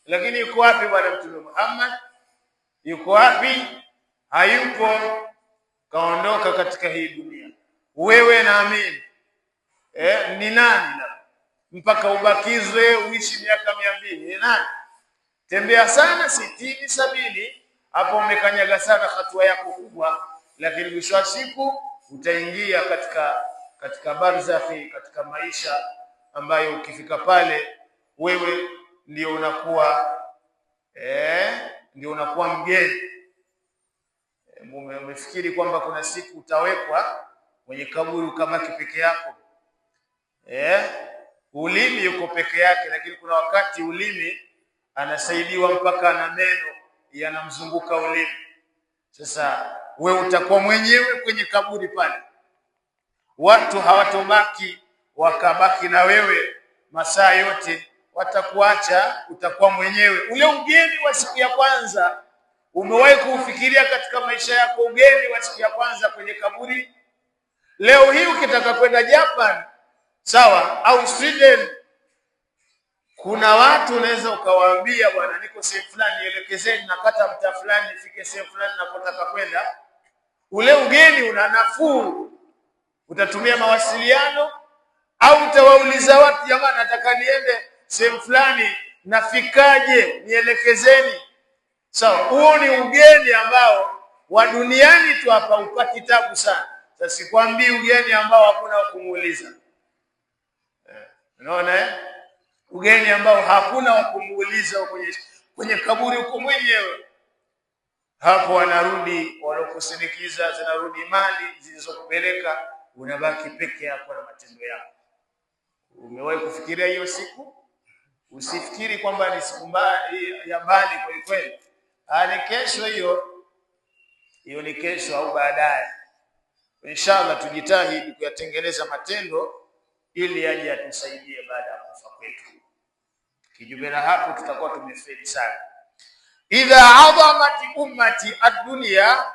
Lakini yuko wapi bwana Mtume Muhammad? Yuko wapi? Hayupo, kaondoka katika hii dunia. Wewe na mimi ni nani mpaka ubakizwe uishi miaka 200? Ni nani? Tembea sana 60 70, hapo umekanyaga sana hatua yako kubwa, lakini mwisho wa siku utaingia katika barzakhi, katika maisha ambayo ukifika pale wewe ndio unakuwa mgeni. Umefikiri kwamba kuna siku utawekwa kwenye kaburi ukamaki peke yako? Ulimi yuko peke yake, lakini kuna wakati ulimi anasaidiwa mpaka na meno yanamzunguka ulimi. Sasa wewe utakuwa mwenyewe kwenye kaburi pale, watu hawatobaki wakabaki na wewe masaa yote, watakuacha, utakuwa mwenyewe. Ule ugeni wa siku ya kwanza umewahi kuufikiria katika maisha yako? Ugeni wa siku ya kwanza kwenye kaburi. Leo hii ukitaka kwenda Japan, sawa, au Sweden, kuna watu unaweza ukawaambia bwana, niko sehemu fulani, nielekezeni nakata mtaa fulani nifike sehemu fulani nakotaka kwenda. Ule ugeni una nafuu. Utatumia mawasiliano au utawauliza watu, jamani nataka niende sehemu fulani, nafikaje, nielekezeni. Sawa, huo ni ugeni ambao wa duniani tu hapa upati tabu sana. Sasa sikwambii ugeni ambao hakuna kumuuliza. Unaona ugeni ambao hakuna wa kumuuliza kwenye kaburi uko mwenyewe. Hapo wanarudi walokusindikiza, zinarudi mali zilizokupeleka, unabaki peke yako na matendo yako. Umewahi kufikiria hiyo siku? Usifikiri kwamba ni siku ya mbali kwa kweli. Ni kesho hiyo ni kesho au baadaye. Inshallah tujitahidi kuyatengeneza matendo ili aje atusaidie baada ya kufa kwetu. Kinyume na hapo tutakuwa tumefeli sana. Idha adhamati ummati ad-dunya